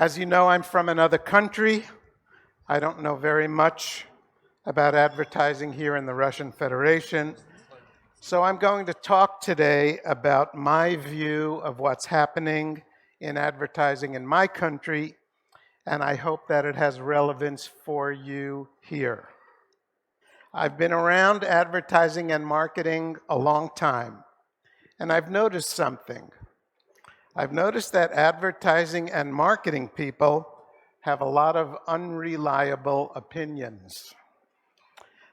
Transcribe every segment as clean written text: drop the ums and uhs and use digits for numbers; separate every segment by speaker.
Speaker 1: As you know, I'm from another country. I don't know very much about advertising here in the Russian Federation. So I'm going to talk today about my view of what's happening in advertising in my country, and I hope that it has relevance for you here. I've been around advertising and marketing a long time, and I've noticed something. I've noticed that advertising and marketing people have a lot of unreliable opinions.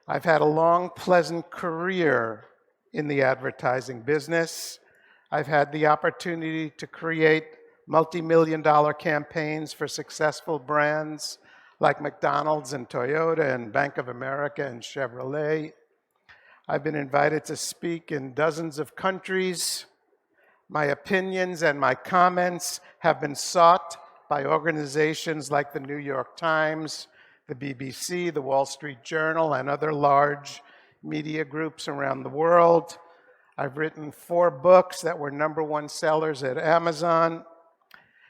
Speaker 1: I've had a long, pleasant career in the advertising business. I've had the opportunity to create multi-million-dollar campaigns for successful brands like McDonald's and Toyota and Bank of America and Chevrolet. I've been invited to speak in dozens of countries. My opinions and my comments have been sought by organizations like the New York Times, the BBC, the Wall Street Journal, and other large media groups around the world. I've written 4 books that were #1 sellers at Amazon.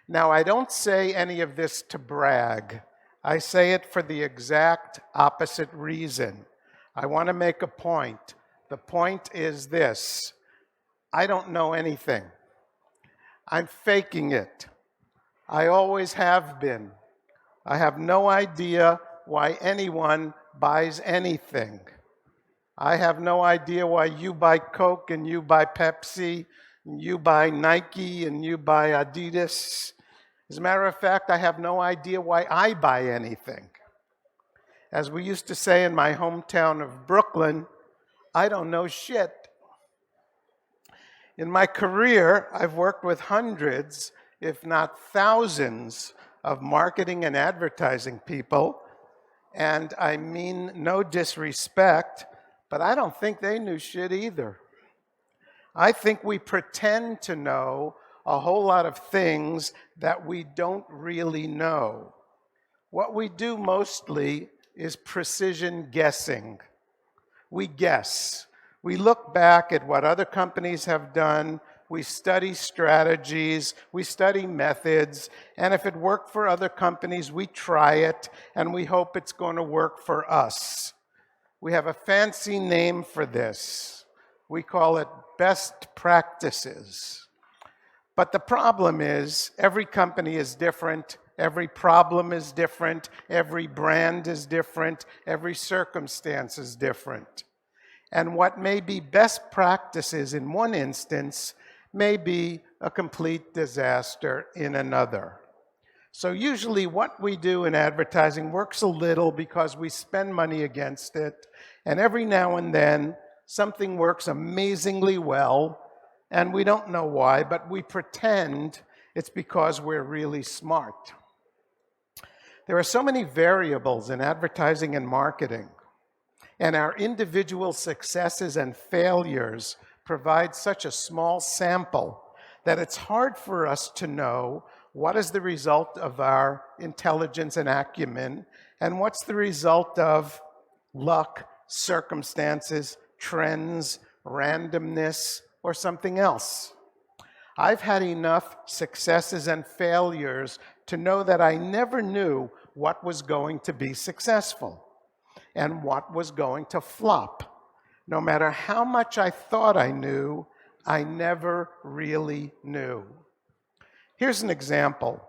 Speaker 1: Now, I don't say any of this to brag. I say it for the exact opposite reason. I want to make a point. The point is this: I don't know anything. I'm faking it. I always have been. I have no idea why anyone buys anything. I have no idea why you buy Coke and you buy Pepsi, and you buy Nike and you buy Adidas. As a matter of fact, I have no idea why I buy anything. As we used to say in my hometown of Brooklyn, I don't know shit. In my career, I've worked with hundreds, if not thousands, of marketing and advertising people, and I mean no disrespect, but I don't think they knew shit either. I think we pretend to know a whole lot of things that we don't really know. What we do mostly is precision guessing. We guess. We look back at what other companies have done, we study strategies, we study methods, and if it worked for other companies, we try it, and we hope it's going to work for us. We have a fancy name for this. We call it best practices. But the problem is, every company is different, every problem is different, every brand is different, every circumstance is different. And what may be best practices in one instance may be a complete disaster in another. So usually what we do in advertising works a little because we spend money against it, and every now and then something works amazingly well, and we don't know why, but we pretend it's because we're really smart. There are so many variables in advertising and marketing, and our individual successes and failures provide such a small sample that it's hard for us to know what is the result of our intelligence and acumen and what's the result of luck, circumstances, trends, randomness, or something else. I've had enough successes and failures to know that I never knew what was going to be successful and what was going to flop. No matter how much I thought I knew, I never really knew. Here's an example.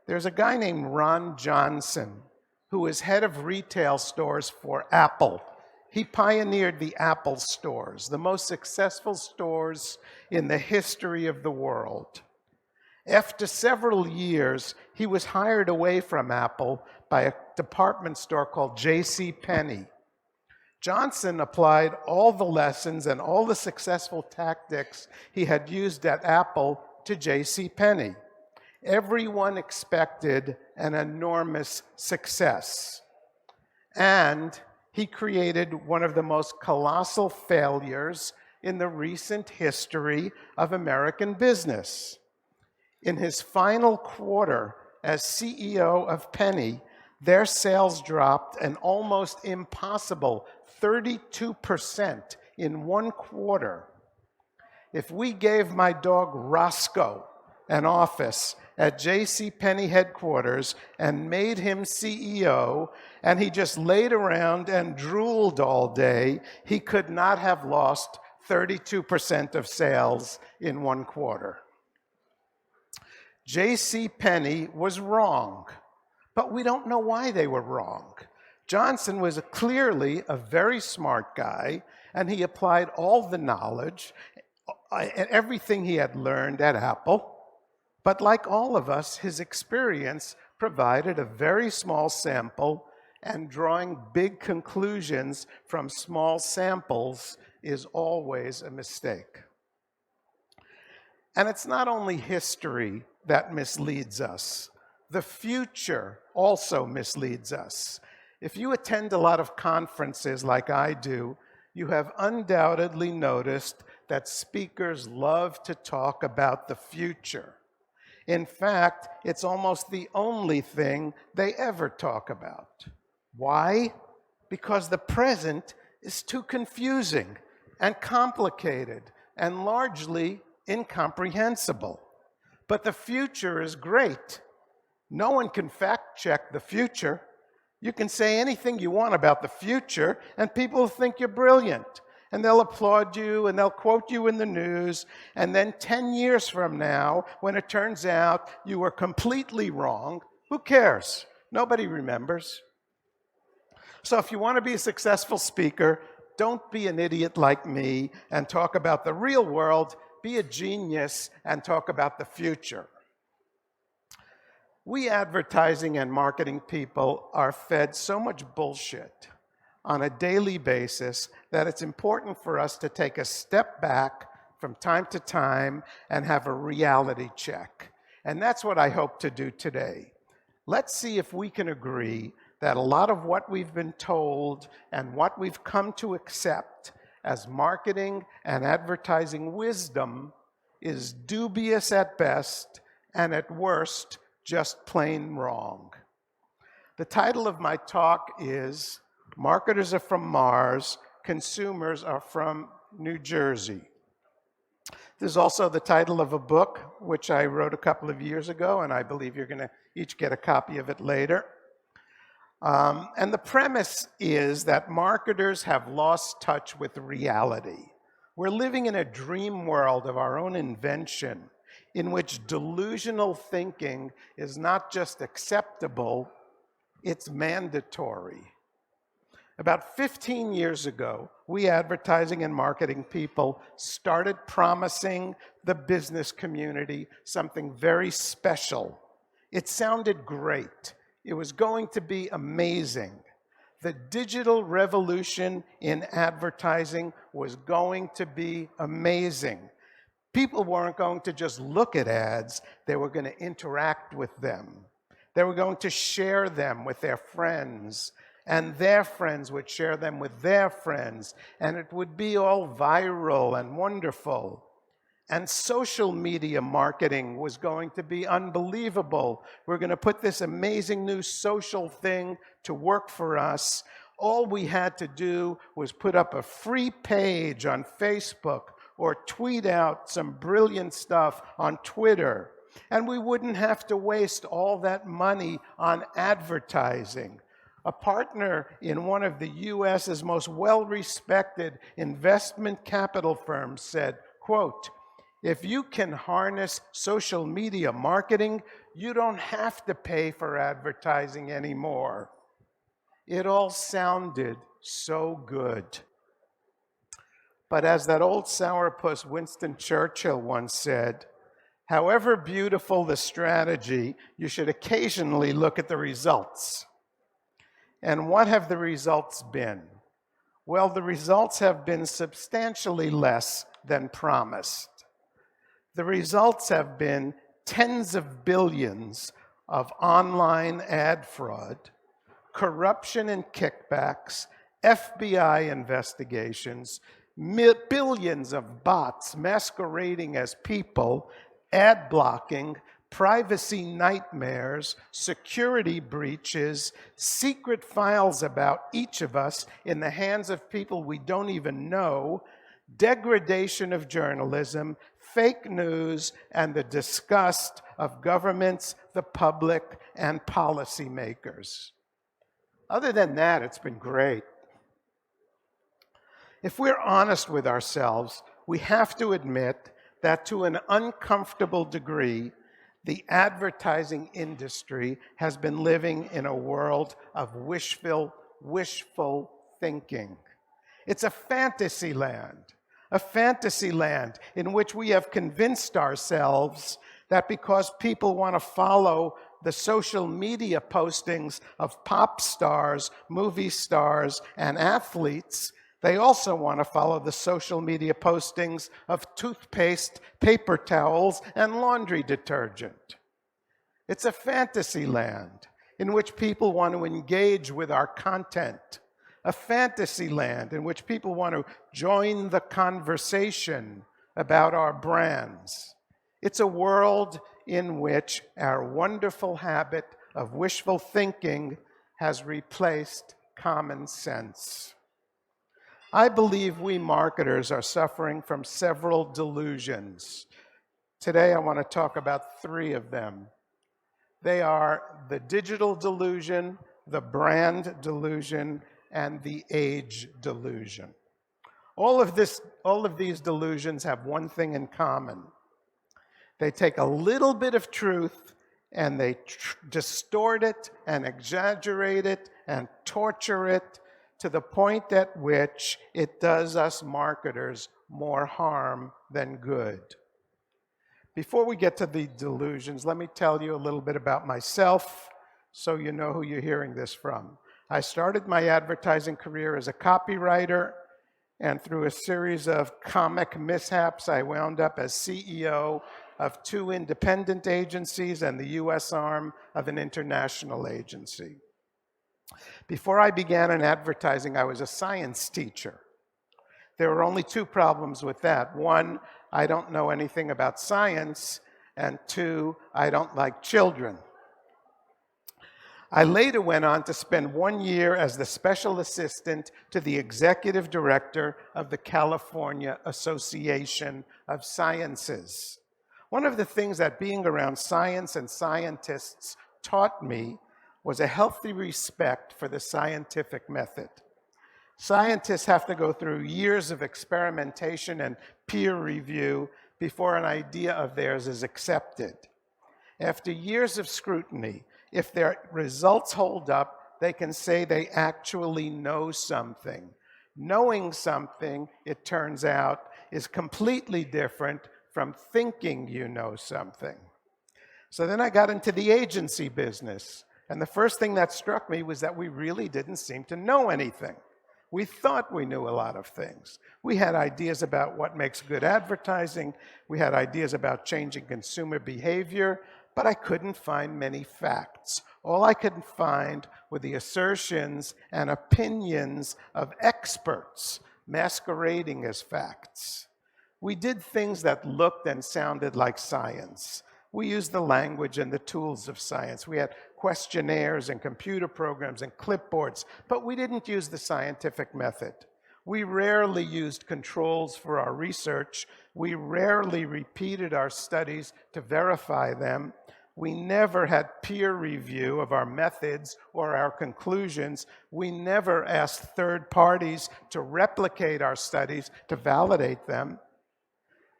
Speaker 1: There's a guy named Ron Johnson who is head of retail stores for Apple. He pioneered the Apple stores, the most successful stores in the history of the world. After several years, he was hired away from Apple by a department store called JCPenney. Johnson applied all the lessons and all the successful tactics he had used at Apple to JCPenney. Everyone expected an enormous success. And he created one of the most colossal failures in the recent history of American business. In his final quarter as CEO of Penny, their sales dropped an almost impossible 32% in one quarter. If we gave my dog Roscoe an office at J.C. Penney headquarters and made him CEO, and he just laid around and drooled all day, he could not have lost 32% of sales in one quarter. J.C. Penney was wrong, but we don't know why they were wrong. Johnson was clearly a very smart guy, and he applied all the knowledge and everything he had learned at Apple. But like all of us, his experience provided a very small sample, and drawing big conclusions from small samples is always a mistake. And it's not only history that misleads us. The future also misleads us. If you attend a lot of conferences like I do, you have undoubtedly noticed that speakers love to talk about the future. In fact, it's almost the only thing they ever talk about. Why? Because the present is too confusing and complicated and largely incomprehensible. But the future is great. No one can fact-check the future. You can say anything you want about the future, and people think you're brilliant. And they'll applaud you, and they'll quote you in the news. And then 10 years from now, when it turns out you were completely wrong, who cares? Nobody remembers. So if you want to be a successful speaker, don't be an idiot like me and talk about the real world. Be a genius and talk about the future. We advertising and marketing people are fed so much bullshit on a daily basis that it's important for us to take a step back from time to time and have a reality check. And that's what I hope to do today. Let's see if we can agree that a lot of what we've been told and what we've come to accept as marketing and advertising wisdom is dubious at best and at worst just plain wrong. The title of my talk is Marketers Are From Mars, Consumers Are From New Jersey. This is also the title of a book which I wrote a couple of years ago, and I believe you're going to each get a copy of it later. And the premise is that marketers have lost touch with reality. We're living in a dream world of our own invention in which delusional thinking is not just acceptable, it's mandatory. About 15 years ago, we advertising and marketing people started promising the business community something very special. It sounded great. It was going to be amazing. The digital revolution in advertising was going to be amazing. People weren't going to just look at ads, they were going to interact with them. They were going to share them with their friends, and their friends would share them with their friends, and it would be all viral and wonderful. And social media marketing was going to be unbelievable. We're going to put this amazing new social thing to work for us. All we had to do was put up a free page on Facebook or tweet out some brilliant stuff on Twitter. And we wouldn't have to waste all that money on advertising. A partner in one of the US's most well-respected investment capital firms said, quote, "If you can harness social media marketing, you don't have to pay for advertising anymore." It all sounded so good. But as that old sourpuss Winston Churchill once said, however beautiful the strategy, you should occasionally look at the results. And what have the results been? Well, the results have been substantially less than promised. The results have been tens of billions of online ad fraud, corruption and kickbacks, FBI investigations, billions of bots masquerading as people, ad blocking, privacy nightmares, security breaches, secret files about each of us in the hands of people we don't even know, degradation of journalism, fake news and the disgust of governments, the public, and policymakers. Other than that, it's been great. If we're honest with ourselves, we have to admit that to an uncomfortable degree, the advertising industry has been living in a world of wishful thinking. It's a fantasy land in which we have convinced ourselves that because people want to follow the social media postings of pop stars, movie stars, and athletes, they also want to follow the social media postings of toothpaste, paper towels, and laundry detergent. It's a fantasy land in which people want to engage with our content. A fantasy land in which people want to join the conversation about our brands. It's a world in which our wonderful habit of wishful thinking has replaced common sense. I believe we marketers are suffering from several delusions. Today I want to talk about 3 of them. They are the digital delusion, the brand delusion, and the age delusion. All of these delusions have one thing in common. They take a little bit of truth and they distort it and exaggerate it and torture it to the point at which it does us marketers more harm than good. Before we get to the delusions, let me tell you a little bit about myself so you know who you're hearing this from. I started my advertising career as a copywriter, and through a series of comic mishaps, I wound up as CEO of 2 independent agencies and the US arm of an international agency. Before I began in advertising, I was a science teacher. There were only 2 problems with that. 1, I don't know anything about science, and 2, I don't like children. I later went on to spend 1 year as the special assistant to the executive director of the California Association of Sciences. One of the things that being around science and scientists taught me was a healthy respect for the scientific method. Scientists have to go through years of experimentation and peer review before an idea of theirs is accepted. After years of scrutiny, if their results hold up, they can say they actually know something. Knowing something, it turns out, is completely different from thinking you know something. So then I got into the agency business. And the first thing that struck me was that we really didn't seem to know anything. We thought we knew a lot of things. We had ideas about what makes good advertising. We had ideas about changing consumer behavior, but I couldn't find many facts. All I could find were the assertions and opinions of experts masquerading as facts. We did things that looked and sounded like science. We used the language and the tools of science. We had questionnaires and computer programs and clipboards, but we didn't use the scientific method. We rarely used controls for our research. We rarely repeated our studies to verify them. We never had peer review of our methods or our conclusions. We never asked third parties to replicate our studies to validate them.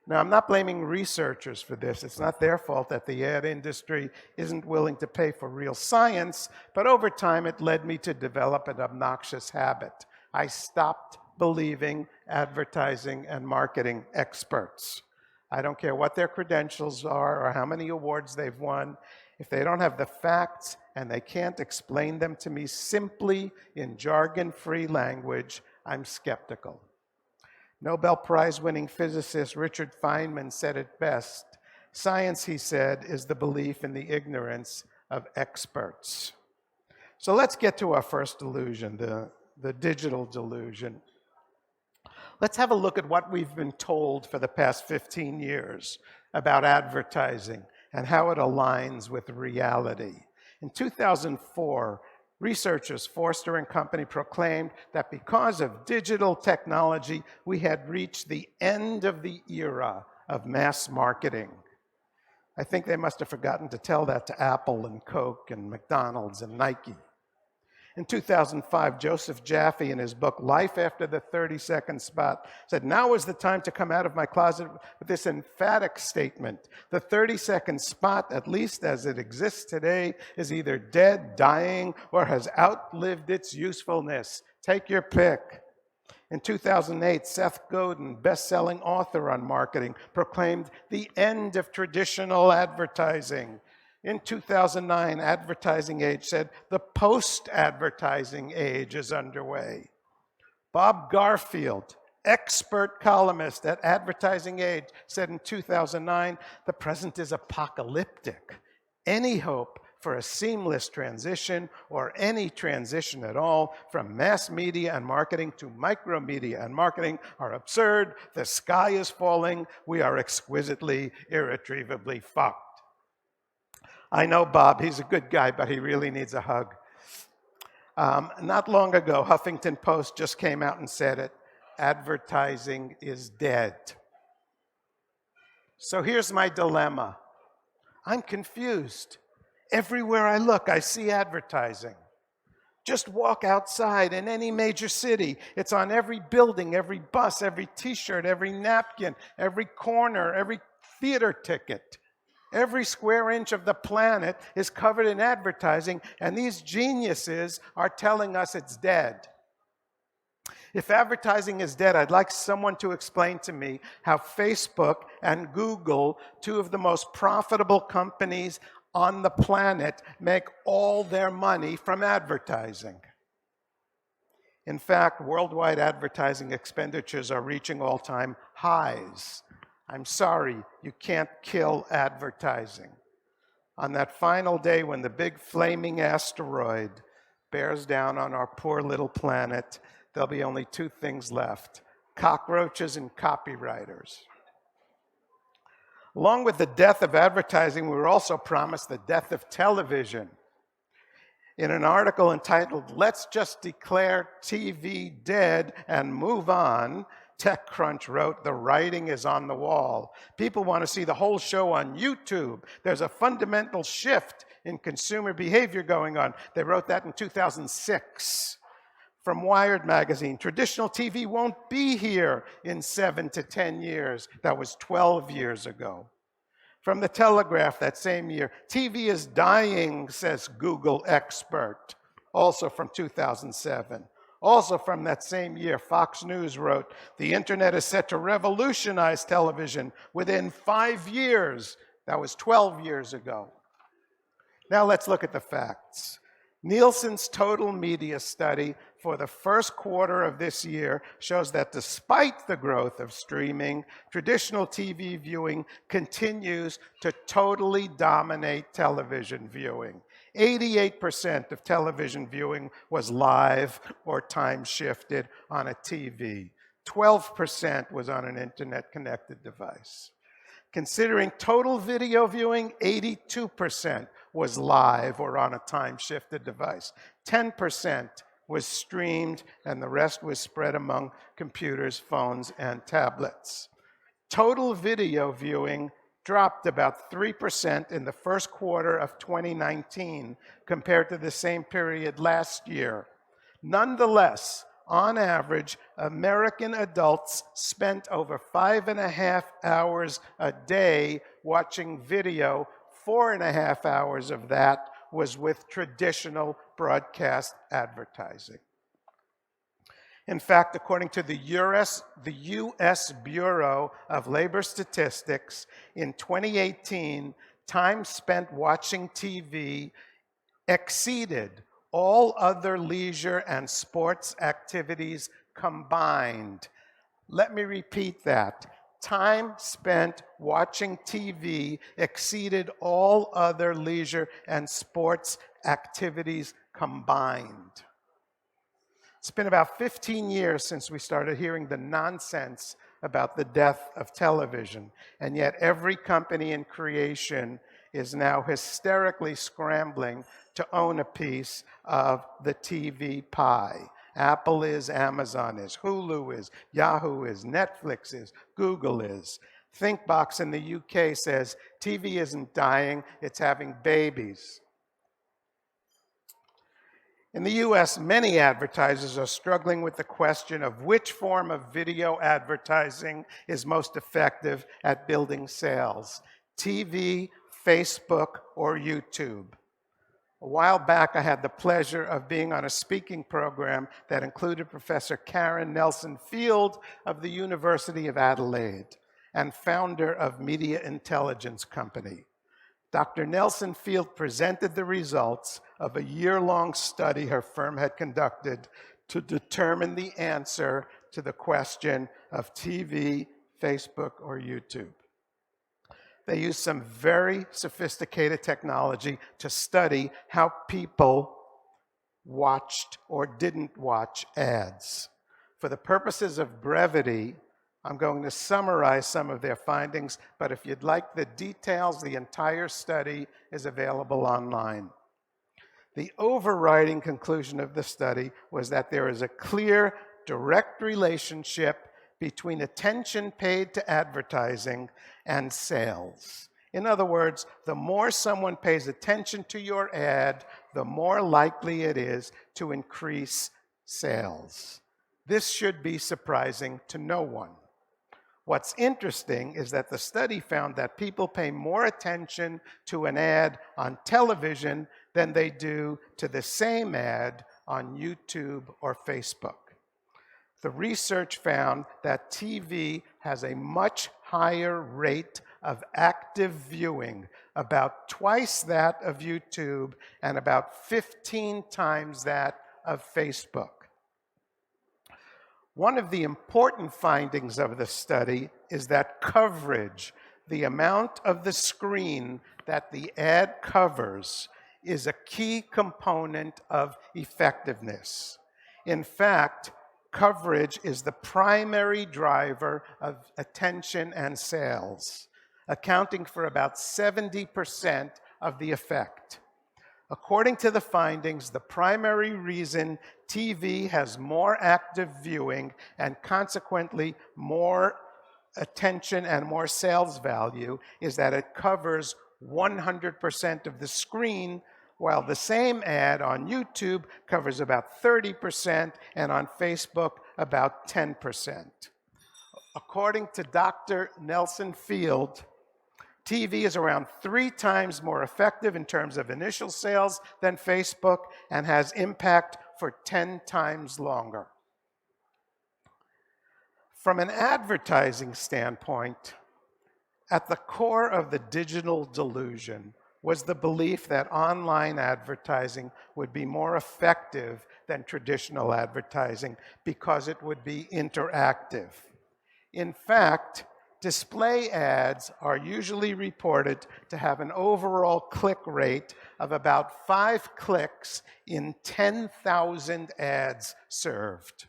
Speaker 1: Now, I'm not blaming researchers for this. It's not their fault that the ad industry isn't willing to pay for real science, but over time it led me to develop an obnoxious habit. I stopped believing advertising and marketing experts. I don't care what their credentials are or how many awards they've won. If they don't have the facts and they can't explain them to me simply in jargon-free language, I'm skeptical. Nobel Prize-winning physicist Richard Feynman said it best. Science, he said, is the belief in the ignorance of experts. So let's get to our first delusion, the digital delusion. Let's have a look at what we've been told for the past 15 years about advertising and how it aligns with reality. In 2004, researchers, Forster and Company, proclaimed that because of digital technology, we had reached the end of the era of mass marketing. I think they must have forgotten to tell that to Apple and Coke and McDonald's and Nike. In 2005, Joseph Jaffe, in his book, Life After the 30-Second Spot, said, "Now is the time to come out of my closet with this emphatic statement. The 30-second spot, at least as it exists today, is either dead, dying, or has outlived its usefulness. Take your pick." In 2008, Seth Godin, best-selling author on marketing, proclaimed the end of traditional advertising. In 2009, Advertising Age said the post-advertising age is underway. Bob Garfield, expert columnist at Advertising Age, said in 2009, the present is apocalyptic. Any hope for a seamless transition, or any transition at all, from mass media and marketing to micromedia and marketing are absurd. The sky is falling. We are exquisitely, irretrievably fucked. I know Bob, he's a good guy, but he really needs a hug. Not long ago, Huffington Post just came out and said it, advertising is dead. So here's my dilemma. I'm confused. Everywhere I look, I see advertising. Just walk outside in any major city. It's on every building, every bus, every t-shirt, every napkin, every corner, every theater ticket. Every square inch of the planet is covered in advertising, and these geniuses are telling us it's dead. If advertising is dead, I'd like someone to explain to me how Facebook and Google, two of the most profitable companies on the planet, make all their money from advertising. In fact, worldwide advertising expenditures are reaching all-time highs. I'm sorry, you can't kill advertising. On that final day when the big flaming asteroid bears down on our poor little planet, there'll be only two things left: cockroaches and copywriters. Along with the death of advertising, we were also promised the death of television. In an article entitled, "Let's Just Declare TV Dead and Move On," TechCrunch wrote, "The writing is on the wall. People want to see the whole show on YouTube. There's a fundamental shift in consumer behavior going on." They wrote that in 2006. From Wired magazine, "Traditional TV won't be here in 7 to 10 years. That was 12 years ago. From The Telegraph that same year, "TV is dying, says Google expert," also from 2007. Also from that same year, Fox News wrote, "The internet is set to revolutionize television within 5 years. That was 12 years ago. Now let's look at the facts. Nielsen's total media study for the first quarter of this year shows that despite the growth of streaming, traditional TV viewing continues to totally dominate television viewing. 88% of television viewing was live or time-shifted on a TV. 12% was on an internet-connected device. Considering total video viewing, 82% was live or on a time-shifted device. 10% was streamed, and the rest was spread among computers, phones, and tablets. Total video viewing dropped about 3% in the first quarter of 2019 compared to the same period last year. Nonetheless, on average, American adults spent over 5.5 hours a day watching video. 4.5 hours of that was with traditional broadcast advertising. In fact, according to the U.S. Bureau of Labor Statistics, in 2018, time spent watching TV exceeded all other leisure and sports activities combined. Let me repeat that. Time spent watching TV exceeded all other leisure and sports activities combined. It's been about 15 years since we started hearing the nonsense about the death of television, and yet every company in creation is now hysterically scrambling to own a piece of the TV pie. Apple is, Amazon is, Hulu is, Yahoo is, Netflix is, Google is. Thinkbox in the UK says TV isn't dying, it's having babies. In the US, many advertisers are struggling with the question of which form of video advertising is most effective at building sales: TV, Facebook, or YouTube. A while back, I had the pleasure of being on a speaking program that included Professor Karen Nelson Field of the University of Adelaide and founder of Media Intelligence Company. Dr. Nelson Field presented the results of a year-long study her firm had conducted to determine the answer to the question of TV, Facebook, or YouTube. They used some very sophisticated technology to study how people watched or didn't watch ads. For the purposes of brevity, I'm going to summarize some of their findings, but if you'd like the details, the entire study is available online. The overriding conclusion of the study was that there is a clear, direct relationship between attention paid to advertising and sales. In other words, the more someone pays attention to your ad, the more likely it is to increase sales. This should be surprising to no one. What's interesting is that the study found that people pay more attention to an ad on television than they do to the same ad on YouTube or Facebook. The research found that TV has a much higher rate of active viewing, about twice that of YouTube and about 15 times that of Facebook. One of the important findings of the study is that coverage, the amount of the screen that the ad covers, is a key component of effectiveness. In fact, coverage is the primary driver of attention and sales, accounting for about 70% of the effect. According to the findings, the primary reason TV has more active viewing and consequently more attention and more sales value is that it covers 100% of the screen, while the same ad on YouTube covers about 30% and on Facebook about 10%. According to Dr. Nelson Field, TV is around 3 times more effective in terms of initial sales than Facebook and has impact for 10 times longer. From an advertising standpoint, at the core of the digital delusion was the belief that online advertising would be more effective than traditional advertising because it would be interactive. In fact, display ads are usually reported to have an overall click rate of about 5 clicks in 10,000 ads served.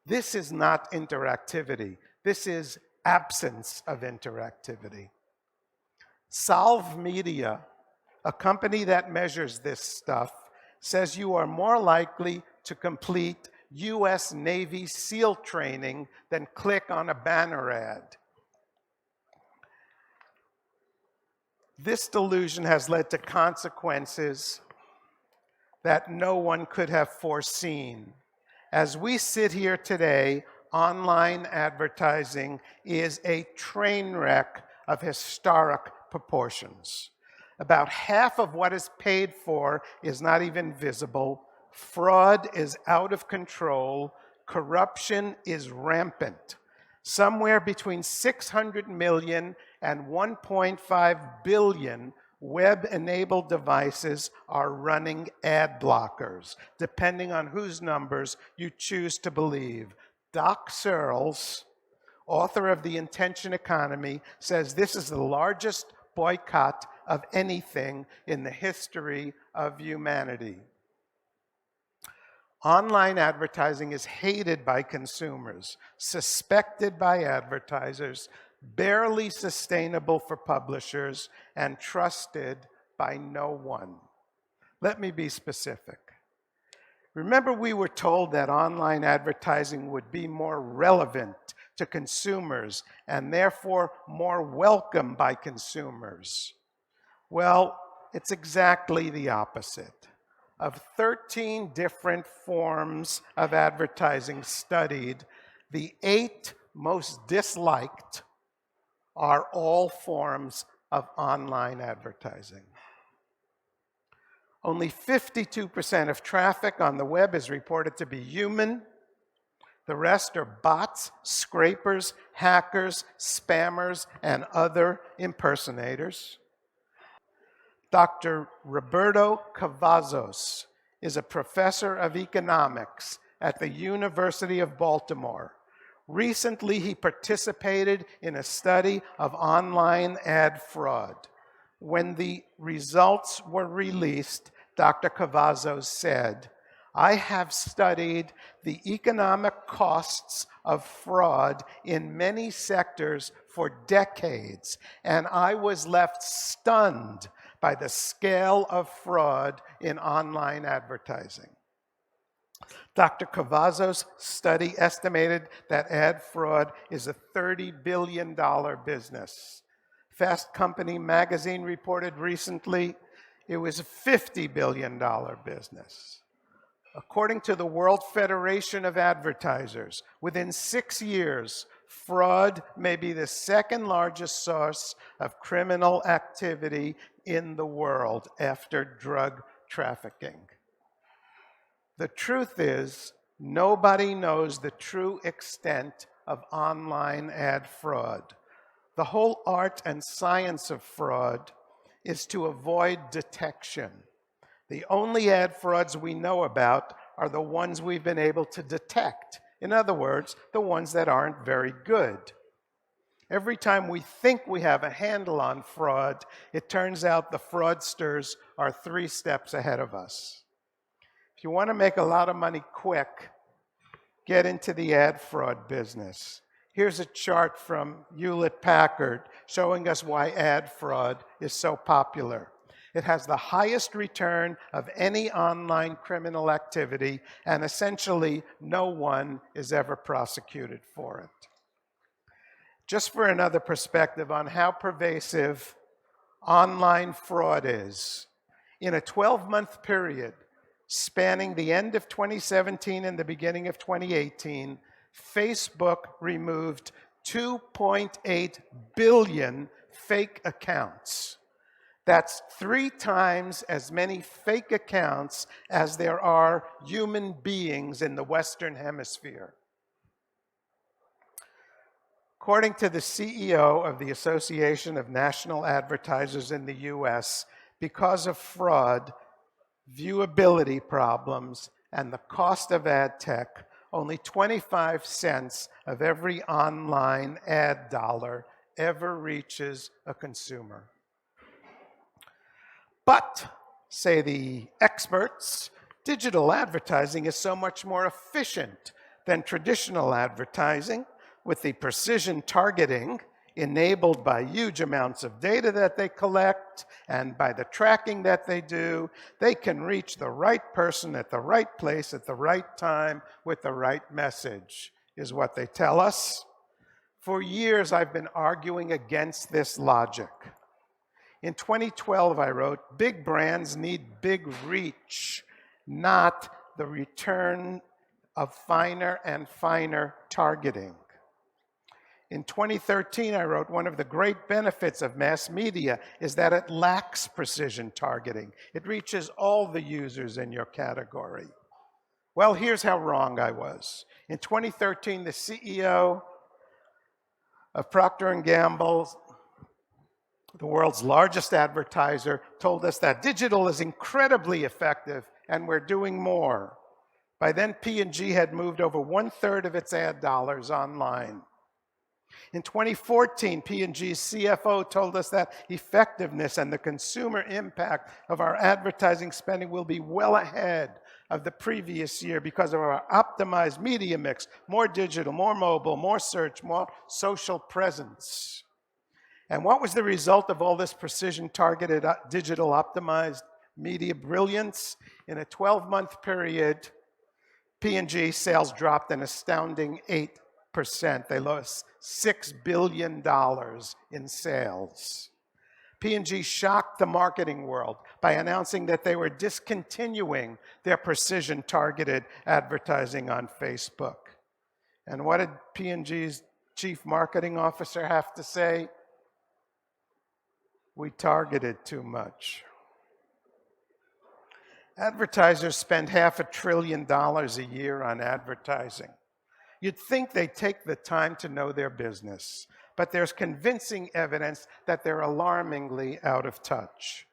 Speaker 1: This is not interactivity. This is absence of interactivity. Solve Media, a company that measures this stuff, says you are more likely to complete US Navy SEAL training than click on a banner ad. This delusion has led to consequences that no one could have foreseen. As we sit here today, online advertising is a train wreck of historic proportions. About half of what is paid for is not even visible. Fraud is out of control. Corruption is rampant. Somewhere between 600 million and 1.5 billion web-enabled devices are running ad blockers, depending on whose numbers you choose to believe. Doc Searles, author of The Intention Economy, says this is the largest boycott of anything in the history of humanity. Online advertising is hated by consumers, suspected by advertisers, barely sustainable for publishers, and trusted by no one. Let me be specific. Remember, we were told that online advertising would be more relevant to consumers and therefore more welcome by consumers? Well, it's exactly the opposite. Of 13 different forms of advertising studied, the 8 most disliked are all forms of online advertising. Only 52% of traffic on the web is reported to be human. The rest are bots, scrapers, hackers, spammers, and other impersonators. Dr. Roberto Cavazos is a professor of economics at the University of Baltimore. Recently, he participated in a study of online ad fraud. When the results were released, Dr. Cavazos said, "I have studied the economic costs of fraud in many sectors for decades, and I was left stunned by the scale of fraud in online advertising." Dr. Cavazos' study estimated that ad fraud is a $30 billion business. Fast Company magazine reported recently it was a $50 billion business. According to the World Federation of Advertisers, within 6 years, fraud may be the second largest source of criminal activity in the world after drug trafficking. The truth is, nobody knows the true extent of online ad fraud. The whole art and science of fraud is to avoid detection. The only ad frauds we know about are the ones we've been able to detect. In other words, the ones that aren't very good. Every time we think we have a handle on fraud, it turns out the fraudsters are 3 steps ahead of us. If you want to make a lot of money quick, get into the ad fraud business. Here's a chart from Hewlett-Packard showing us why ad fraud is so popular. It has the highest return of any online criminal activity, and essentially no one is ever prosecuted for it. Just for another perspective on how pervasive online fraud is, in a 12-month period spanning the end of 2017 and the beginning of 2018, Facebook removed 2.8 billion fake accounts. That's 3 times as many fake accounts as there are human beings in the Western Hemisphere. According to the CEO of the Association of National Advertisers in the US, because of fraud, viewability problems, and the cost of ad tech, only 25 cents of every online ad dollar ever reaches a consumer. But, say the experts, digital advertising is so much more efficient than traditional advertising, with the precision targeting enabled by huge amounts of data that they collect and by the tracking that they do. They can reach the right person at the right place at the right time with the right message, is what they tell us. For years, I've been arguing against this logic. In 2012, I wrote, "Big brands need big reach, not the return of finer and finer targeting." In 2013, I wrote, "One of the great benefits of mass media is that it lacks precision targeting. It reaches all the users in your category." Well, here's how wrong I was. In 2013, the CEO of Procter & Gamble, the world's largest advertiser, told us that digital is incredibly effective and we're doing more. By then, P&G had moved over 1/3 of its ad dollars online. In 2014, P&G's CFO told us that effectiveness and the consumer impact of our advertising spending will be well ahead of the previous year because of our optimized media mix, more digital, more mobile, more search, more social presence. And what was the result of all this precision-targeted, digital optimized media brilliance? In a 12-month period, P&G sales dropped an astounding 8%. They lost $6 billion in sales. P&G shocked the marketing world by announcing that they were discontinuing their precision-targeted advertising on Facebook. And what did P&G's chief marketing officer have to say? We targeted too much. Advertisers spend $500 billion a year on advertising. You'd think they'd take the time to know their business, but there's convincing evidence that they're alarmingly out of touch.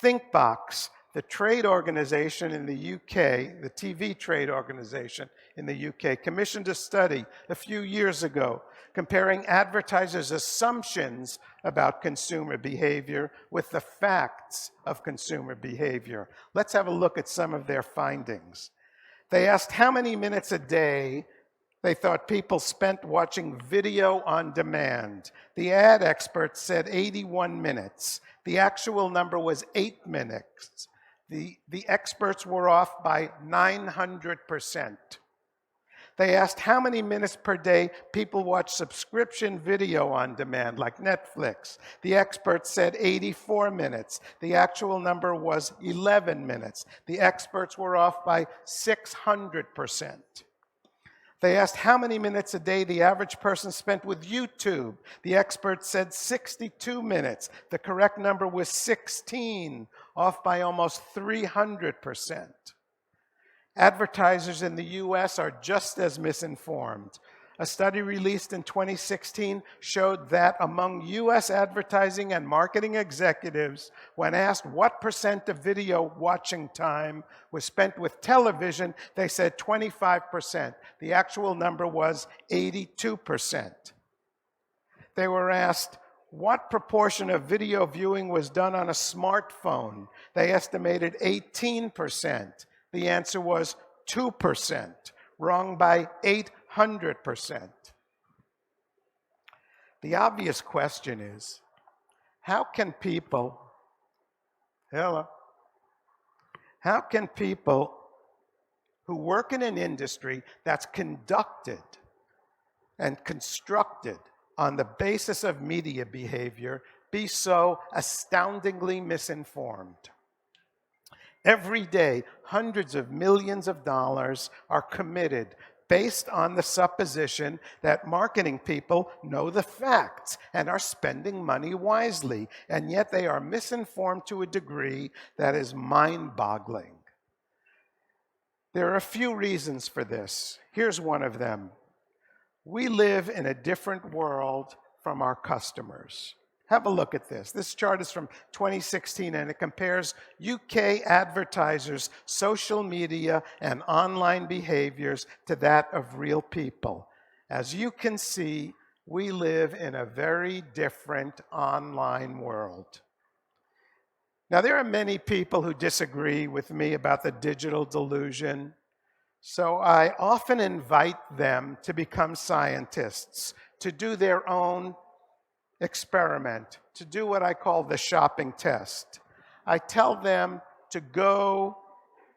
Speaker 1: ThinkBox, the trade organization in the UK, the TV trade organization in the UK, commissioned a study a few years ago comparing advertisers' assumptions about consumer behavior with the facts of consumer behavior. Let's have a look at some of their findings. They asked how many minutes a day they thought people spent watching video on demand. The ad experts said 81 minutes. The actual number was 8 minutes. The experts were off by 900%. They asked how many minutes per day people watch subscription video on demand, like Netflix. The experts said 84 minutes. The actual number was 11 minutes. The experts were off by 600%. They asked how many minutes a day the average person spent with YouTube. The experts said 62 minutes. The correct number was 16, off by almost 300%. Advertisers in the US are just as misinformed. A study released in 2016 showed that among US advertising and marketing executives, when asked what % of video watching time was spent with television, they said 25%. The actual number was 82%. They were asked what proportion of video viewing was done on a smartphone. They estimated 18%. The answer was 2%, wrong by 800%. The obvious question is, how can people who work in an industry that's conducted and constructed on the basis of media behavior be so astoundingly misinformed? Every day, hundreds of millions of dollars are committed based on the supposition that marketing people know the facts and are spending money wisely, and yet they are misinformed to a degree that is mind-boggling. There are a few reasons for this. Here's one of them. We live in a different world from our customers. Have a look at this. This chart is from 2016, and it compares UK advertisers' social media and online behaviors to that of real people. As you can see, we live in a very different online world. Now, there are many people who disagree with me about the digital delusion, so I often invite them to become scientists, to do their own experiment, to do what I call the shopping test. I tell them to go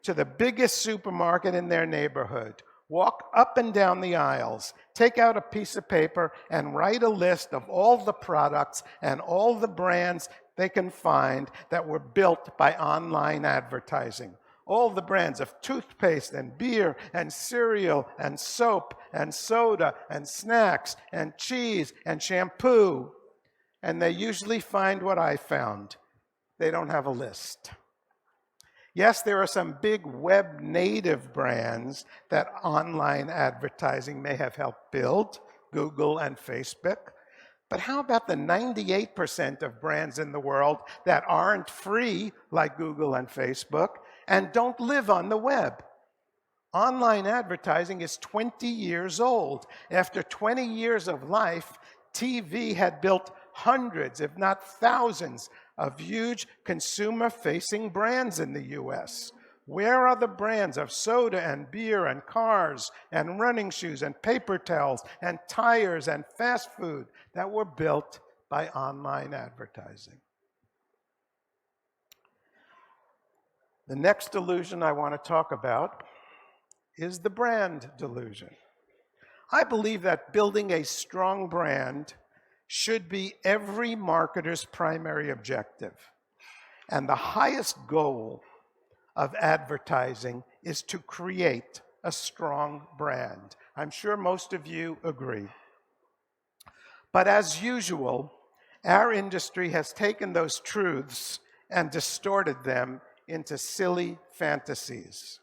Speaker 1: to the biggest supermarket in their neighborhood, walk up and down the aisles, take out a piece of paper and write a list of all the products and all the brands they can find that were built by online advertising. All the brands of toothpaste and beer and cereal and soap and soda and snacks and cheese and shampoo. And they usually find what I found. They don't have a list. Yes, there are some big web-native brands that online advertising may have helped build, Google and Facebook. But how about the 98% of brands in the world that aren't free, like Google and Facebook, and don't live on the web? Online advertising is 20 years old. After 20 years of life, TV had built hundreds, if not thousands, of huge consumer-facing brands in the US. Where are the brands of soda and beer and cars and running shoes and paper towels and tires and fast food that were built by online advertising? The next delusion I want to talk about is the brand delusion. I believe that building a strong brand should be every marketer's primary objective. And the highest goal of advertising is to create a strong brand. I'm sure most of you agree. But as usual, our industry has taken those truths and distorted them into silly fantasies.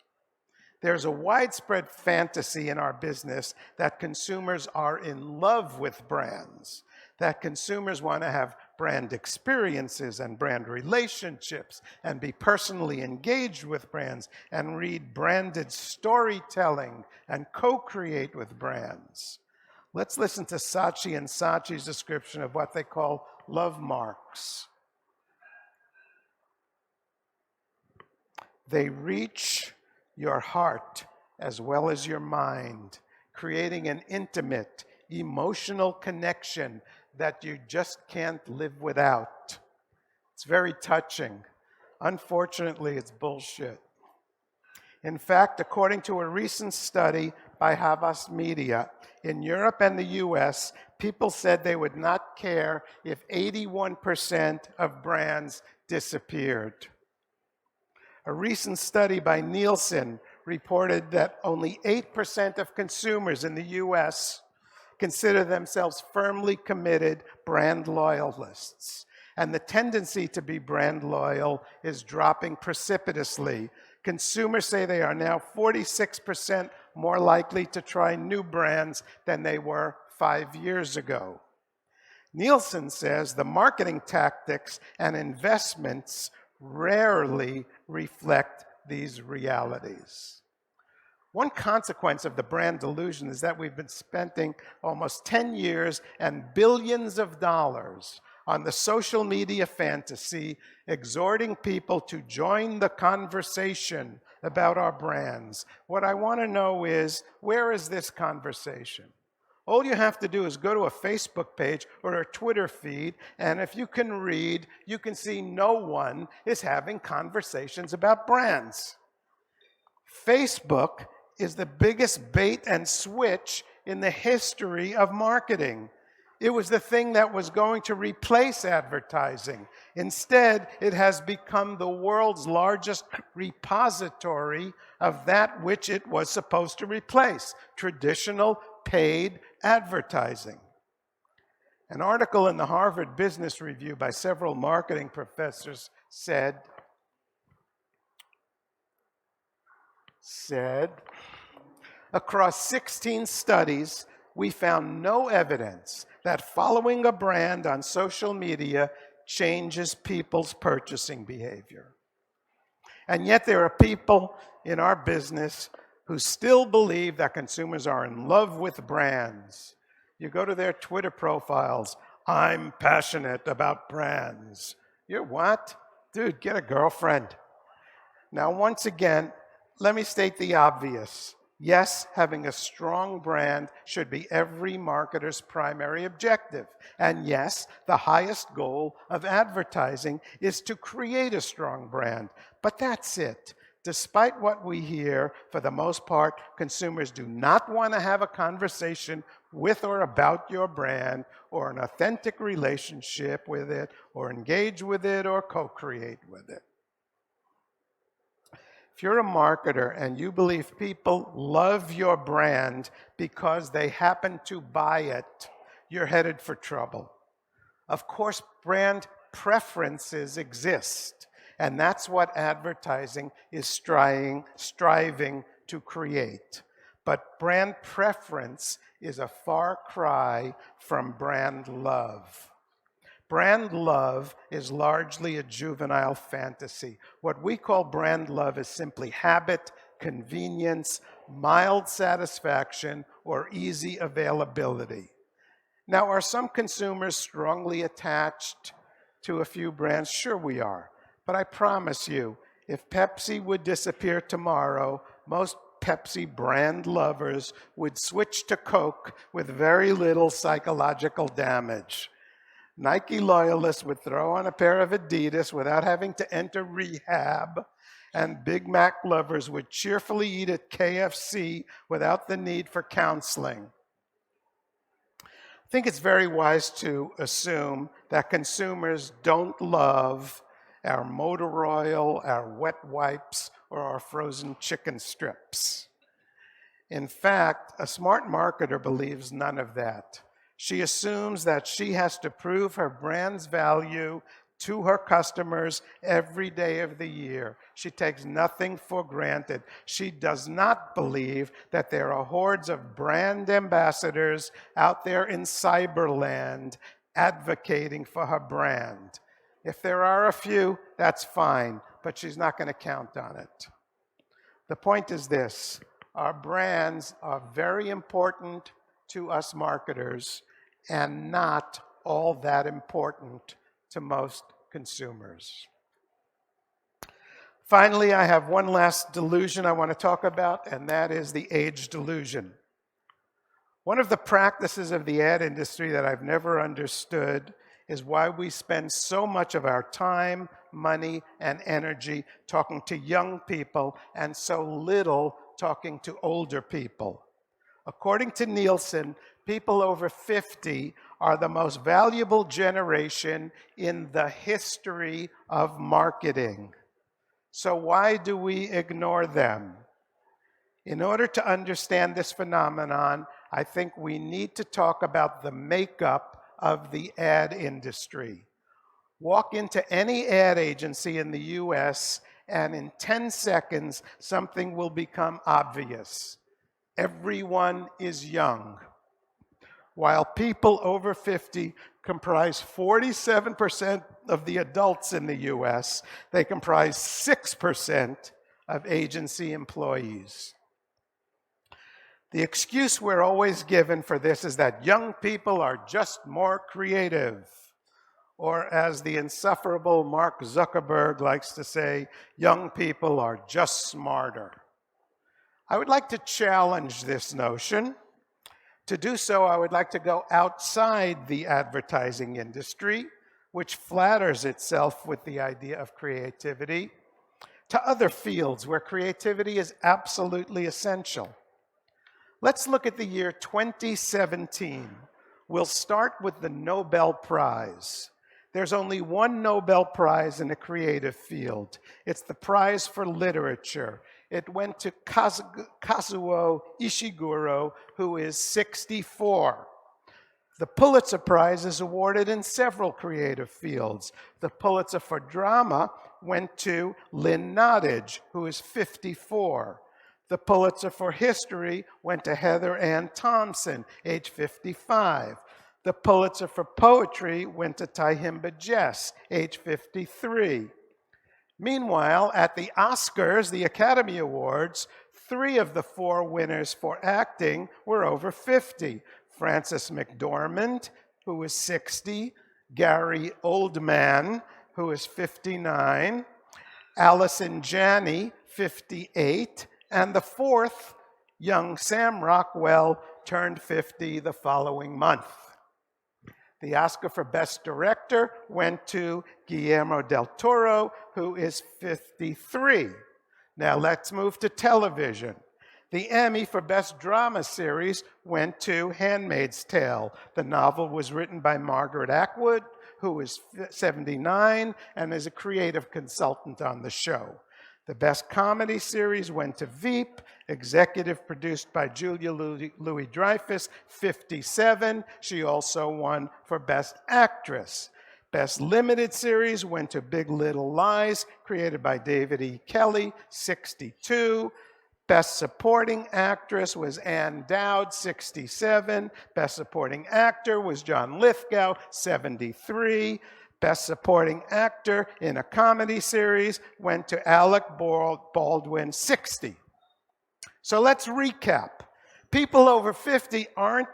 Speaker 1: There's a widespread fantasy in our business that consumers are in love with brands, that consumers want to have brand experiences and brand relationships and be personally engaged with brands and read branded storytelling and co-create with brands. Let's listen to Saatchi and Saatchi's description of what they call love marks. They reach your heart as well as your mind, creating an intimate, emotional connection that you just can't live without. It's very touching. Unfortunately, it's bullshit. In fact, according to a recent study by Havas Media, in Europe and the US, people said they would not care if 81% of brands disappeared. A recent study by Nielsen reported that only 8% of consumers in the US consider themselves firmly committed brand loyalists. And the tendency to be brand loyal is dropping precipitously. Consumers say they are now 46% more likely to try new brands than they were 5 years ago. Nielsen says the marketing tactics and investments rarely reflect these realities. One consequence of the brand delusion is that we've been spending almost 10 years and billions of dollars on the social media fantasy, exhorting people to join the conversation about our brands. What I want to know is, where is this conversation? All you have to do is go to a Facebook page or a Twitter feed, and if you can read, you can see no one is having conversations about brands. Facebook is the biggest bait and switch in the history of marketing. It was the thing that was going to replace advertising. Instead, it has become the world's largest repository of that which it was supposed to replace, traditional paid advertising. An article in the Harvard Business Review by several marketing professors said, across 16 studies, we found no evidence that following a brand on social media changes people's purchasing behavior. And yet there are people in our business who still believe that consumers are in love with brands. You go to their Twitter profiles, I'm passionate about brands. You're what? Dude, get a girlfriend. Now, once again, let me state the obvious. Yes, having a strong brand should be every marketer's primary objective. And yes, the highest goal of advertising is to create a strong brand. But that's it. Despite what we hear, for the most part, consumers do not want to have a conversation with or about your brand, or an authentic relationship with it, or engage with it, or co-create with it. If you're a marketer and you believe people love your brand because they happen to buy it, you're headed for trouble. Of course, brand preferences exist, and that's what advertising is striving to create. But brand preference is a far cry from brand love. Brand love is largely a juvenile fantasy. What we call brand love is simply habit, convenience, mild satisfaction, or easy availability. Now, are some consumers strongly attached to a few brands? Sure we are. But I promise you, if Pepsi would disappear tomorrow, most Pepsi brand lovers would switch to Coke with very little psychological damage. Nike loyalists would throw on a pair of Adidas without having to enter rehab, and Big Mac lovers would cheerfully eat at KFC without the need for counseling. I think it's very wise to assume that consumers don't love our motor oil, our wet wipes, or our frozen chicken strips. In fact, a smart marketer believes none of that. She assumes that she has to prove her brand's value to her customers every day of the year. She takes nothing for granted. She does not believe that there are hordes of brand ambassadors out there in cyberland advocating for her brand. If there are a few, that's fine, but she's not going to count on it. The point is this: our brands are very important to us marketers and not all that important to most consumers. Finally, I have one last delusion I want to talk about, and that is the age delusion. One of the practices of the ad industry that I've never understood is why we spend so much of our time, money, and energy talking to young people and so little talking to older people. According to Nielsen, people over 50 are the most valuable generation in the history of marketing. So why do we ignore them? In order to understand this phenomenon, I think we need to talk about the makeup of the ad industry. Walk into any ad agency in the US, and in 10 seconds, something will become obvious. Everyone is young. While people over 50 comprise 47% of the adults in the US, they comprise 6% of agency employees. The excuse we're always given for this is that young people are just more creative. Or as the insufferable Mark Zuckerberg likes to say, young people are just smarter. I would like to challenge this notion. To do so, I would like to go outside the advertising industry, which flatters itself with the idea of creativity, to other fields where creativity is absolutely essential. Let's look at the year 2017. We'll start with the Nobel Prize. There's only one Nobel Prize in the creative field. It's the Prize for Literature. It went to Kazuo Ishiguro, who is 64. The Pulitzer Prize is awarded in several creative fields. The Pulitzer for Drama went to Lynn Nottage, who is 54. The Pulitzer for History went to Heather Ann Thompson, age 55. The Pulitzer for Poetry went to Tahimba Jess, age 53. Meanwhile, at the Oscars, the Academy Awards, 3 of the 4 winners for acting were over 50. Frances McDormand, who is 60, Gary Oldman, who is 59, Allison Janney, 58, and the 4th, young Sam Rockwell, turned 50 the following month. The Oscar for Best Director went to Guillermo del Toro, who is 53. Now let's move to television. The Emmy for Best Drama Series went to Handmaid's Tale. The novel was written by Margaret Atwood, who is 79 and is a creative consultant on the show. The Best Comedy Series went to Veep, executive produced by Julia Louis-Dreyfus, 57. She also won for Best Actress. Best Limited Series went to Big Little Lies, created by David E. Kelley, 62. Best Supporting Actress was Ann Dowd, 67. Best Supporting Actor was John Lithgow, 73. Best Supporting Actor in a Comedy Series went to Alec Baldwin, 60. So let's recap. People over 50 are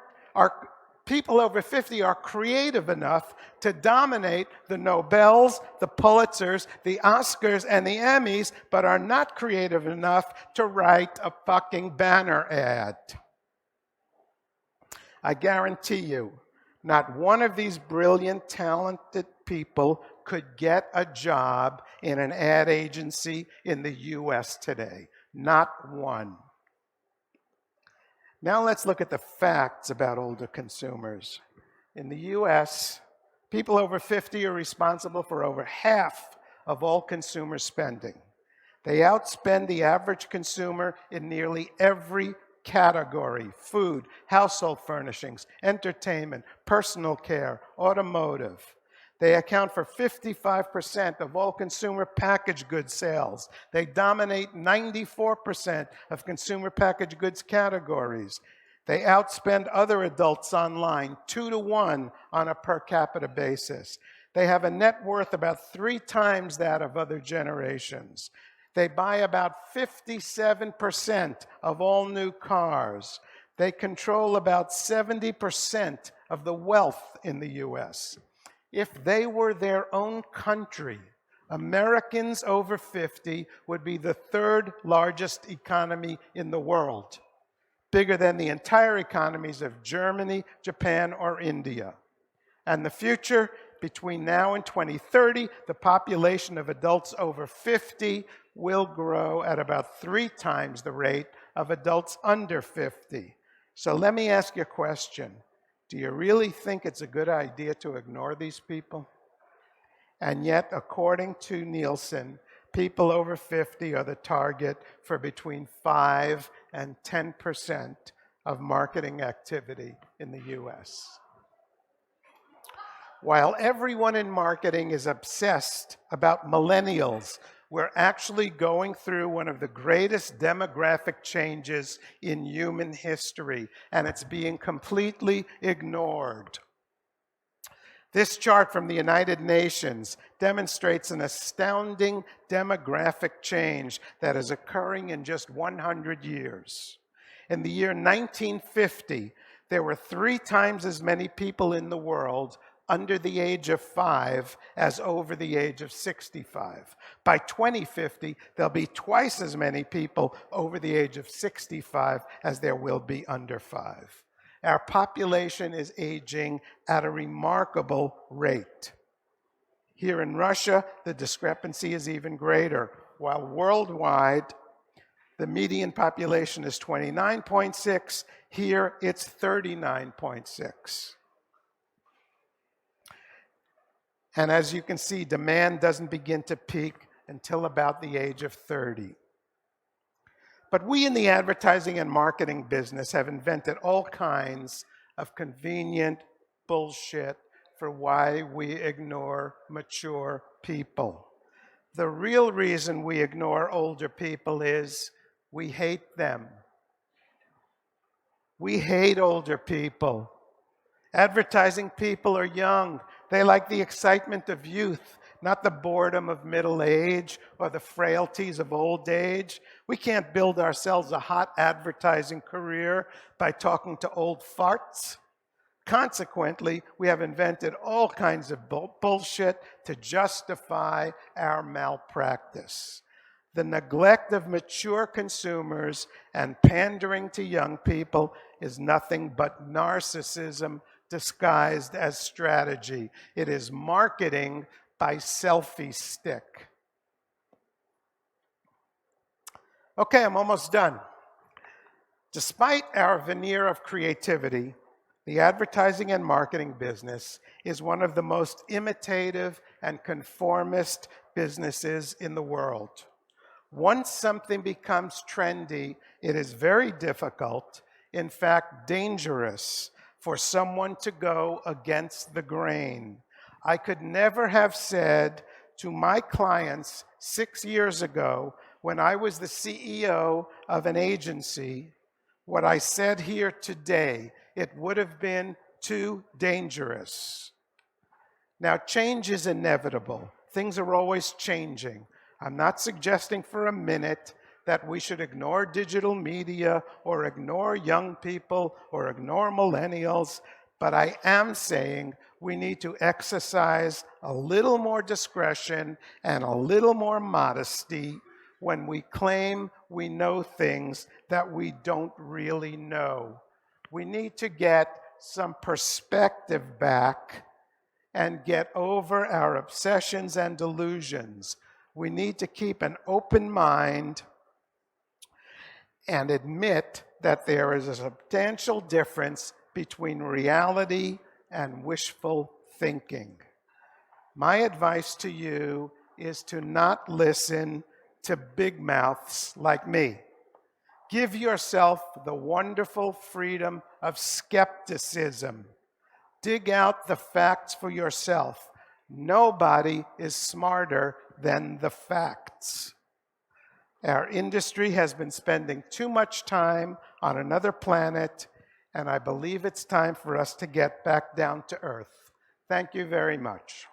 Speaker 1: creative enough to dominate the Nobels, the Pulitzers, the Oscars, and the Emmys, but are not creative enough to write a fucking banner ad. I guarantee you, not one of these brilliant, talented people could get a job in an ad agency in the US today. Not one. Now let's look at the facts about older consumers. In the US, people over 50 are responsible for over half of all consumer spending. They outspend the average consumer in nearly every category: food, household furnishings, entertainment, personal care, automotive. They account for 55% of all consumer packaged goods sales. They dominate 94% of consumer packaged goods categories. They outspend other adults online 2-to-1 on a per capita basis. They have a net worth about 3 times that of other generations. They buy about 57% of all new cars. They control about 70% of the wealth in the US. If they were their own country, Americans over 50 would be the 3rd largest economy in the world, bigger than the entire economies of Germany, Japan, or India. And the future, between now and 2030, the population of adults over 50 will grow at about 3 times the rate of adults under 50. So let me ask you a question. Do you really think it's a good idea to ignore these people? And yet, according to Nielsen, people over 50 are the target for between 5 and 10% of marketing activity in the US. While everyone in marketing is obsessed about millennials, we're actually going through one of the greatest demographic changes in human history, and it's being completely ignored. This chart from the United Nations demonstrates an astounding demographic change that is occurring in just 100 years. In the year 1950, there were 3 times as many people in the world under the age of 5 as over the age of 65. By 2050, there'll be twice as many people over the age of 65 as there will be under 5. Our population is aging at a remarkable rate. Here in Russia, the discrepancy is even greater. While worldwide, the median population is 29.6, here it's 39.6. And as you can see, demand doesn't begin to peak until about the age of 30. But we in the advertising and marketing business have invented all kinds of convenient bullshit for why we ignore mature people. The real reason we ignore older people is we hate them. We hate older people. Advertising people are young. They like the excitement of youth, not the boredom of middle age or the frailties of old age. We can't build ourselves a hot advertising career by talking to old farts. Consequently, we have invented all kinds of bullshit to justify our malpractice. The neglect of mature consumers and pandering to young people is nothing but narcissism disguised as strategy. It is marketing by selfie stick. Okay, I'm almost done. Despite our veneer of creativity, the advertising and marketing business is one of the most imitative and conformist businesses in the world. Once something becomes trendy, it is very difficult, in fact dangerous, for someone to go against the grain. I could never have said to my clients 6 years ago, when I was the CEO of an agency, what I said here today. It would have been too dangerous. Now, change is inevitable. Things are always changing. I'm not suggesting for a minute that we should ignore digital media or ignore young people or ignore millennials, but I am saying we need to exercise a little more discretion and a little more modesty when we claim we know things that we don't really know. We need to get some perspective back and get over our obsessions and delusions. We need to keep an open mind and admit that there is a substantial difference between reality and wishful thinking. My advice to you is to not listen to big mouths like me. Give yourself the wonderful freedom of skepticism. Dig out the facts for yourself. Nobody is smarter than the facts. Our industry has been spending too much time on another planet, and I believe it's time for us to get back down to Earth. Thank you very much.